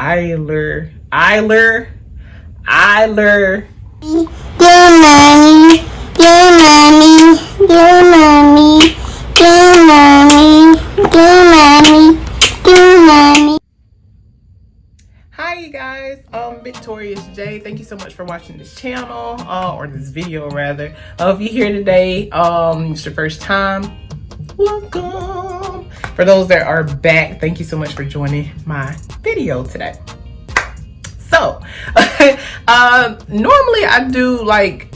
OUTRE. Hi you guys, Victorious J. Thank you so much for watching this channel, or this video rather. If you're here today, it's your first time, welcome. For those that are back, thank you so much for joining my video today. So, normally I do like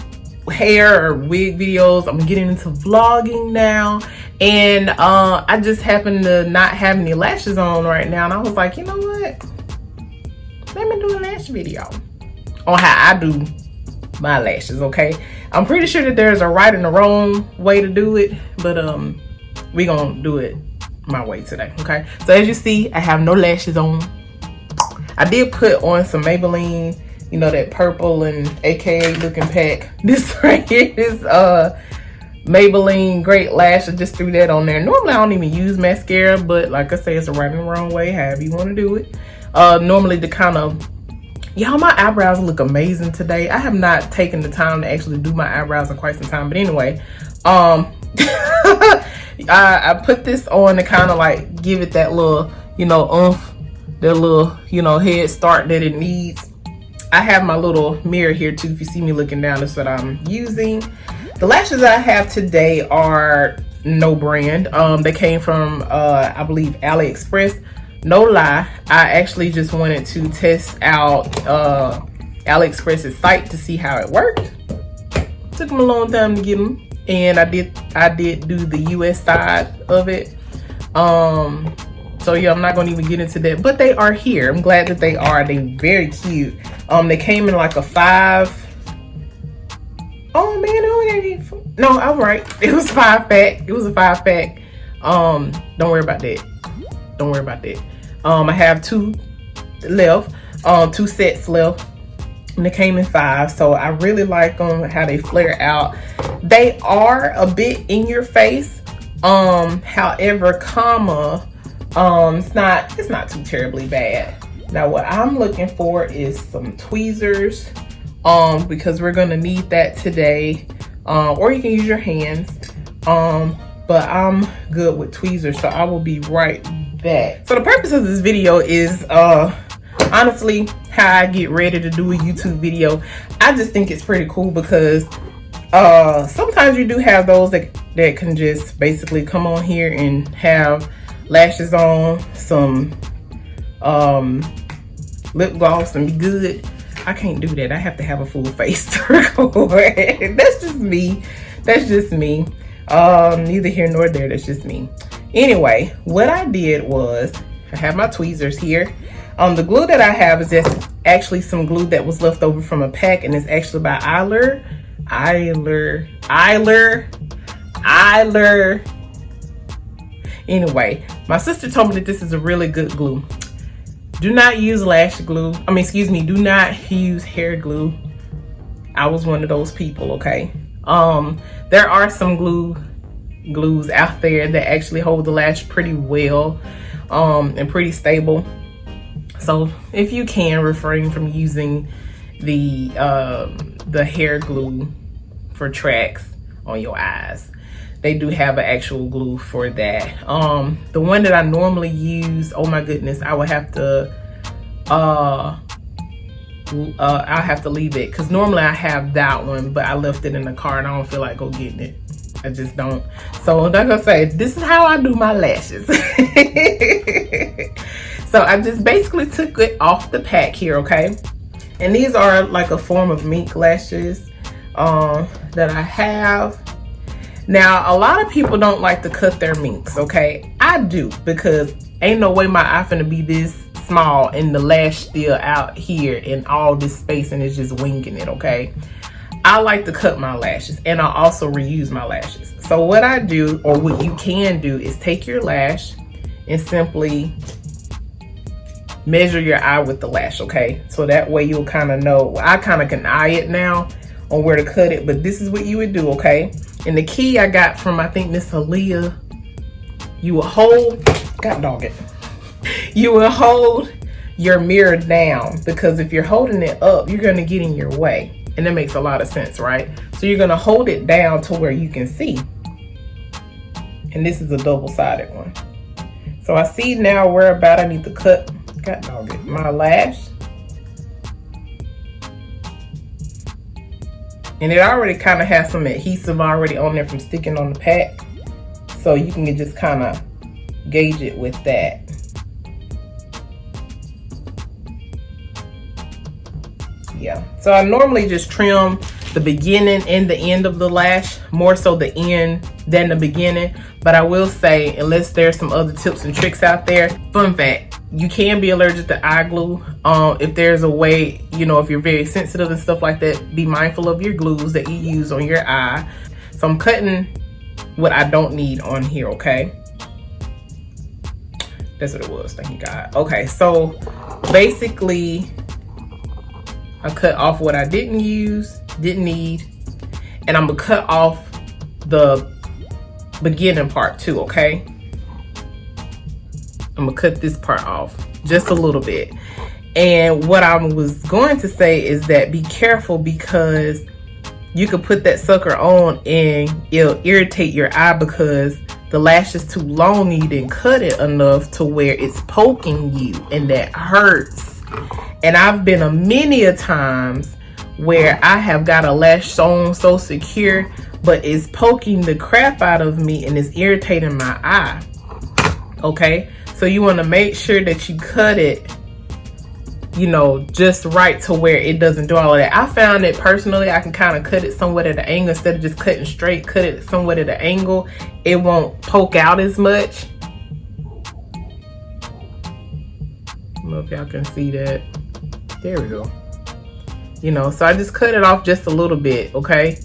hair or wig videos. I'm getting into vlogging now, and I just happen to not have any lashes on right now, and I was like, you know what? Let me do a lash video on how I do my lashes, okay? I'm pretty sure that there's a right and a wrong way to do it, but we gonna do it my way today, okay? So as you see, I have no lashes on. I did put on some Maybelline, you know, that purple and AKA looking pack. This right here is Maybelline Great Lash. I just threw that on there. Normally I don't even use mascara, but like I say, it's a right and a wrong way, however you want to do it. Normally to kind of, y'all, my eyebrows look amazing today. I have not taken the time to actually do my eyebrows in quite some time, but anyway, I put this on to kind of like give it that little, you know, oomph, that little, you know, head start that it needs. I have my little mirror here too. If you see me looking down, that's what I'm using. The lashes I have today are no brand. They came from, I believe, AliExpress. No lie, I actually just wanted to test out AliExpress's site to see how it worked. Took them a long time to get them, and I did do the US side of it. So yeah, I'm not gonna even get into that, but they are here. I'm glad that they are. They're very cute. They came in like a 5. Oh man, it only gave me, no, I'm right. It was 5-pack. It was a 5-pack. Don't worry about that. Don't worry about that. I have 2 left, 2 sets left, and they came in 5. So I really like them, how they flare out. They are a bit in your face. However, it's not too terribly bad. Now what I'm looking for is some tweezers, because we're gonna need that today. Or you can use your hands. But I'm good with tweezers, so I will be right back. So the purpose of this video is honestly how I get ready to do a YouTube video. I just think it's pretty cool because sometimes you do have those that can just basically come on here and have lashes on, some lip gloss, and be good. I can't do that. I have to have a full face to record. That's just me. That's just me. Neither here nor there, that's just me. Anyway, what I did was, I have my tweezers here. The glue that I have is just actually some glue that was left over from a pack, and it's actually by OUTRE. Anyway, my sister told me that this is a really good glue. Do not use lash glue. I mean, excuse me, do not use hair glue. I was one of those people, okay? There are some glues out there that actually hold the lash pretty well, and pretty stable. So if you can, refrain from using the hair glue for tracks on your eyes. They do have an actual glue for that. The one that I normally use, oh my goodness, I would have to I'll have to leave it, because normally I have that one, but I left it in the car and I don't feel like go getting it. I just don't. So like I say, this is how I do my lashes. So I just basically took it off the pack here, okay? And these are like a form of mink lashes that I have. Now, a lot of people don't like to cut their minks, okay? I do, because ain't no way my eye finna be this small and the lash still out here in all this space and it's just winging it, okay? I like to cut my lashes, and I also reuse my lashes. So what I do, or what you can do, is take your lash and simply measure your eye with the lash, okay? So that way you'll kind of know. I kind of can eye it now on where to cut it, but this is what you would do, okay? And the key I got from, I think, Miss Aaliyah, you will hold, God dog it. You will hold your mirror down, because if you're holding it up, you're going to get in your way. And that makes a lot of sense, right? So you're going to hold it down to where you can see. And this is a double-sided one. So I see now where about I need to cut my lash. And it already kind of has some adhesive already on there from sticking on the pack. So you can just kind of gauge it with that. Yeah, so I normally just trim the beginning and the end of the lash, more so the end than the beginning. But I will say, unless there's some other tips and tricks out there, fun fact, you can be allergic to eye glue. If there's a way, you know, if you're very sensitive and stuff like that, be mindful of your glues that you use on your eye. So I'm cutting what I don't need on here, okay? That's what it was, thank you God. Okay, so basically, I cut off what I didn't need, and I'm gonna cut off the beginning part too, okay? I'm gonna cut this part off just a little bit. And what I was going to say is that be careful, because you could put that sucker on and it'll irritate your eye because the lash is too long and you didn't cut it enough to where it's poking you, and that hurts. And I've been many a times where I have got a lash sewn so secure, but it's poking the crap out of me and it's irritating my eye. Okay, so you want to make sure that you cut it, you know, just right to where it doesn't do all of that. I found that personally, I can kind of cut it somewhat at an angle instead of just cutting straight. Cut it somewhat at an angle, it won't poke out as much. I don't know if y'all can see that. There we go. You know, so I just cut it off just a little bit, okay?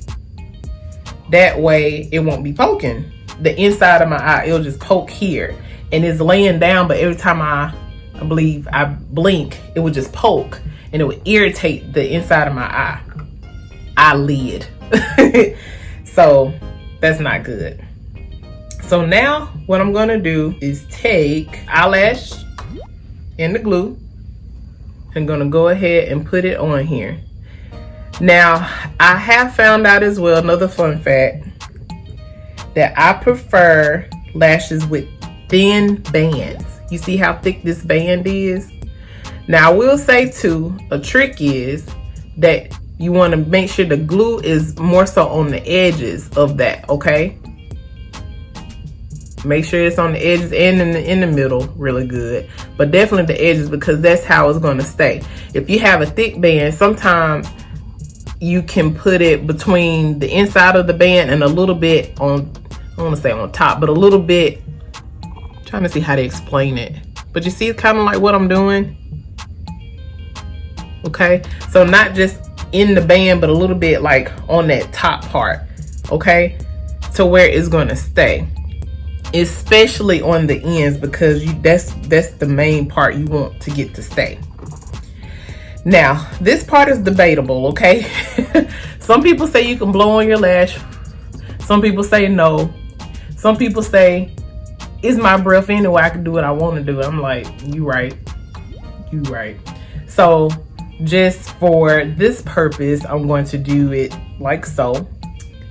That way it won't be poking the inside of my eye. It'll just poke here, and it's laying down, but every time I believe I blink, it would just poke and it would irritate the inside of my eyelid. So that's not good. So now what I'm gonna do is take eyelash and the glue. I'm gonna go ahead and put it on here. Now, I have found out as well, another fun fact, that I prefer lashes with thin bands. You see how thick this band is? Now, I will say too, a trick is that you want to make sure the glue is more so on the edges of that, okay? Make sure it's on the edges and in the middle really good, but definitely the edges, because that's how it's going to stay. If you have a thick band, sometimes you can put it between the inside of the band and a little bit on, I don't want to say on top, but a little bit, I'm trying to see how to explain it. But you see, it's kind of like what I'm doing. Okay, so not just in the band, but a little bit like on that top part, okay, to where it's going to stay. Especially on the ends, because that's the main part you want to get to stay. Now, this part is debatable, okay? Some people say you can blow on your lash. Some people say no. Some people say, it's my breath anyway, I can do what I want to do. I'm like, you right. You right. So, just for this purpose, I'm going to do it like so.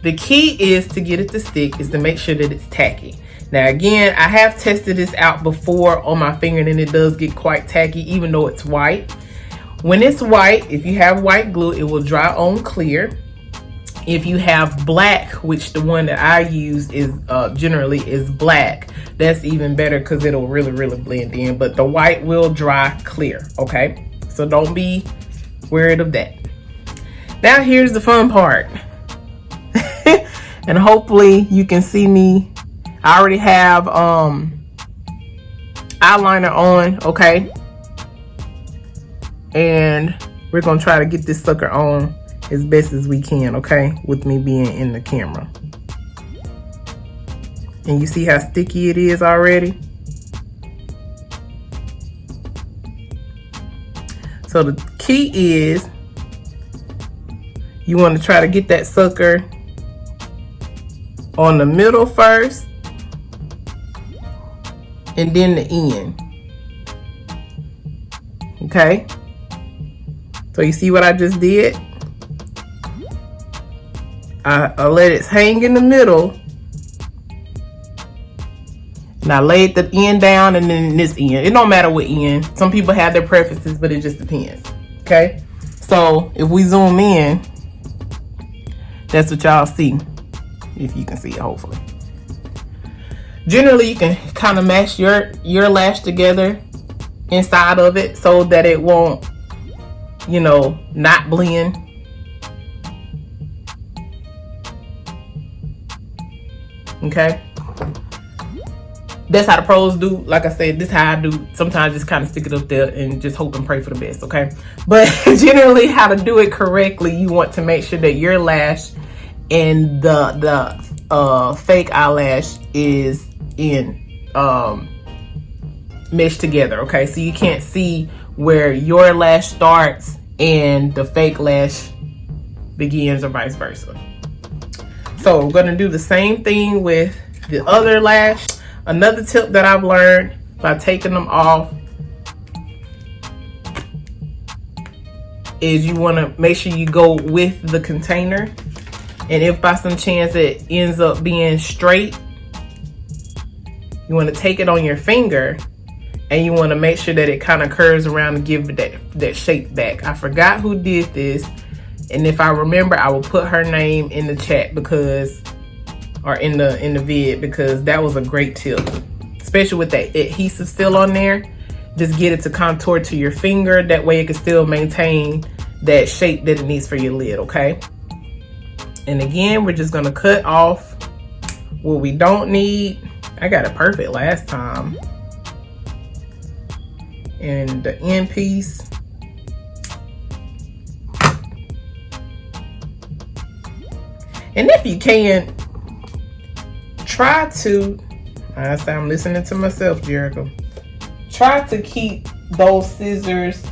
The key is to get it to stick, is to make sure that it's tacky. Now again, I have tested this out before on my finger, and it does get quite tacky even though it's white. When it's white, if you have white glue, it will dry on clear. If you have black, which the one that I use is generally is black, that's even better because it'll really blend in. But the white will dry clear, okay? So don't be worried of that. Now here's the fun part. And hopefully you can see me. I already have eyeliner on, okay? And we're gonna try to get this sucker on as best as we can, okay? With me being in the camera. And you see how sticky it is already? So the key is you want to try to get that sucker on the middle first, and then the end. Okay. So you see what I just did? I let it hang in the middle. And I laid the end down and then this end. It don't matter what end. Some people have their preferences, but it just depends. Okay. So if we zoom in, that's what y'all see. If you can see it, hopefully. Generally, you can kind of mash your lash together inside of it so that it won't, you know, not blend. Okay. That's how the pros do. Like I said, this is how I do. Sometimes just kind of stick it up there and just hope and pray for the best, okay? But generally, how to do it correctly, you want to make sure that your lash and the fake eyelash is in meshed together, okay? So you can't see where your lash starts and the fake lash begins, or vice versa. So we're gonna do the same thing with the other lash. Another tip that I've learned by taking them off is you want to make sure you go with the container. And if by some chance it ends up being straight, you want to take it on your finger and you want to make sure that it kind of curves around and give it that shape back. I forgot who did this. And if I remember, I will put her name in the chat because, or in the vid, because that was a great tip, especially with that adhesive still on there. Just get it to contour to your finger. That way it can still maintain that shape that it needs for your lid, okay? And again, we're just gonna cut off what we don't need. I got it perfect last time. And the end piece. And if you can, try to, I'm listening to myself, Jericho. Try to keep those scissors,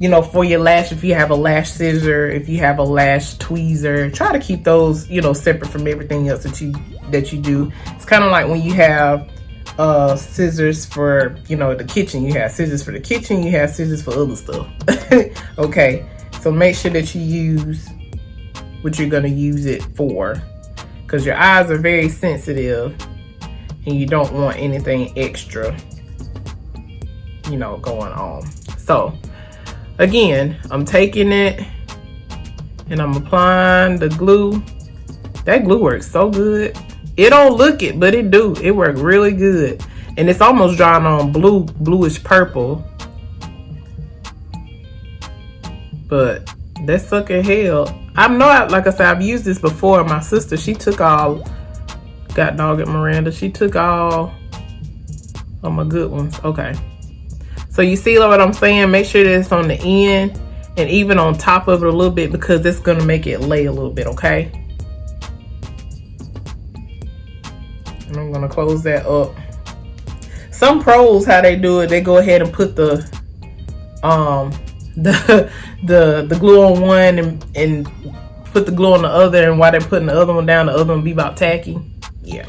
you know, for your lash. If you have a lash scissor, if you have a lash tweezer, try to keep those, you know, separate from everything else that you do. It's kind of like when you have scissors for, you know, the kitchen. You have scissors for the kitchen, you have scissors for other stuff. Okay, so make sure that you use what you're gonna use it for, because your eyes are very sensitive and you don't want anything extra, you know, going on. So again, I'm taking it and I'm applying the glue. That glue works so good. It don't look it, but it do. It worked really good. And it's almost drying on bluish purple. But that sucker held. I know, like I said, I've used this before. My sister, she took all, got dog at Miranda, she took all of my good ones. Okay. So you see what I'm saying? Make sure that it's on the end and even on top of it a little bit, because it's gonna make it lay a little bit, okay? And I'm gonna close that up. Some pros, how they do it, they go ahead and put the glue on one and put the glue on the other, and while they're putting the other one down, the other one be about tacky. Yeah,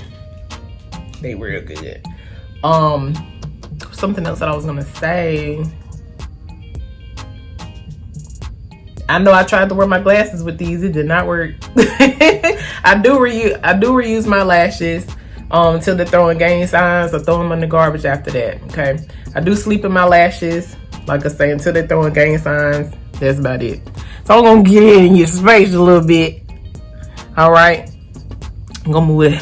they real good. Something else that I was gonna say. I know I tried to wear my glasses with these. It did not work. I do reuse my lashes until they're throwing gang signs, or throw them in the garbage after that. Okay, I do sleep in my lashes, like I say, until they're throwing gang signs. That's about it. So I'm gonna get in your space a little bit. All right, I'm gonna move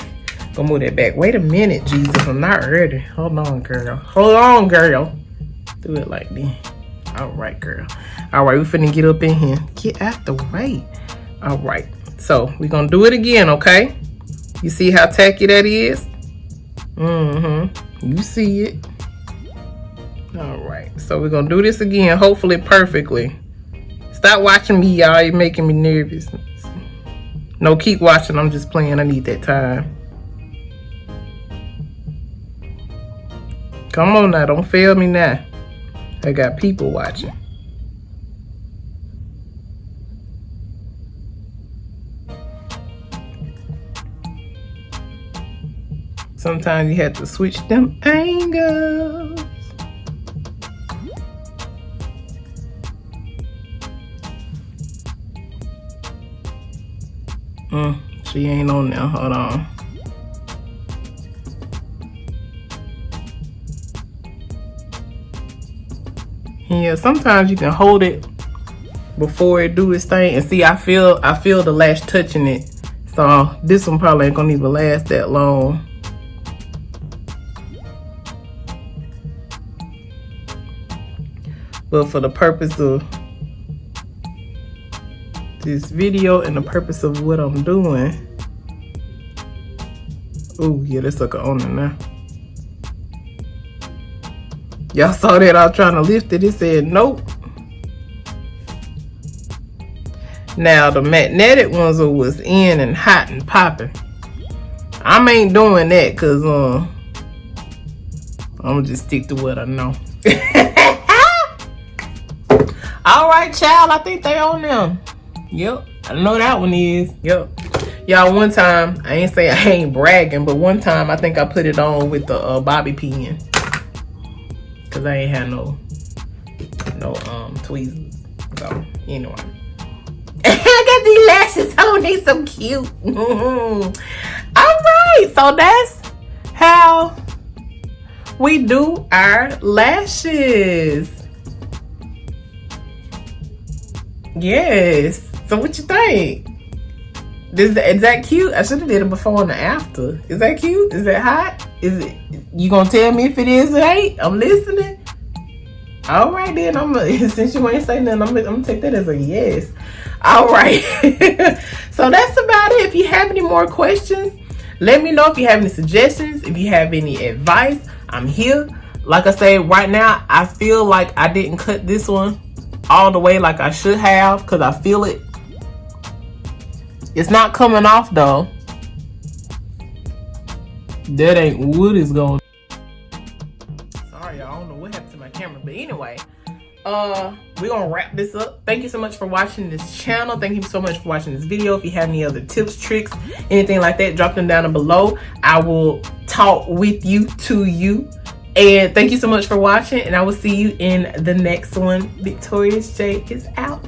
that back. Wait a minute, Jesus, I'm not ready. Hold on, girl. Hold on, girl. Do it like this. All right, girl. All right, we finna get up in here. Get out the way. All right, so we're gonna do it again, okay? You see how tacky that is? You see it. All right, so we're gonna do this again, hopefully perfectly. Stop watching me, y'all. You're making me nervous. No, keep watching. I'm just playing. I need that time. Come on now, don't fail me now. I got people watching. Sometimes you have to switch them angles. She ain't on there. Hold on. Yeah, sometimes you can hold it before it do its thing, and see, I feel the lash touching it, so this one probably ain't gonna even last that long. But for the purpose of this video and the purpose of what I'm doing, oh yeah, that sucker on there now. Y'all saw that I was trying to lift it, it said nope. Now the magnetic ones was in and hot and popping. I ain't doing that because I'm gonna just stick to what I know. All right, child, I think they on them. Yep, I know that one is. Yep. Y'all, one time, I ain't say I ain't bragging, but one time I think I put it on with the bobby pin. Cause I ain't had no tweezers. So anyway. I got these lashes on, they so cute. All right, so that's how we do our lashes. Yes. So what you think? Is that cute? I should have did it before and after. Is that cute? Is that hot? Is it? You gonna tell me if it is or ain't? I'm listening. All right then. Since you ain't saying nothing, I'm gonna take that as a yes. All right. So that's about it. If you have any more questions, let me know. If you have any suggestions, if you have any advice, I'm here. Like I say, right now, I feel like I didn't cut this one all the way like I should have, because I feel it. It's not coming off though. That ain't what is going. Sorry, y'all. I don't know what happened to my camera, but anyway, we're gonna wrap this up. Thank you so much for watching this channel. Thank you so much for watching this video. If you have any other tips, tricks, anything like that, drop them down below. I will talk with you, to you. And thank you so much for watching, and I will see you in the next one. Victorious J is out.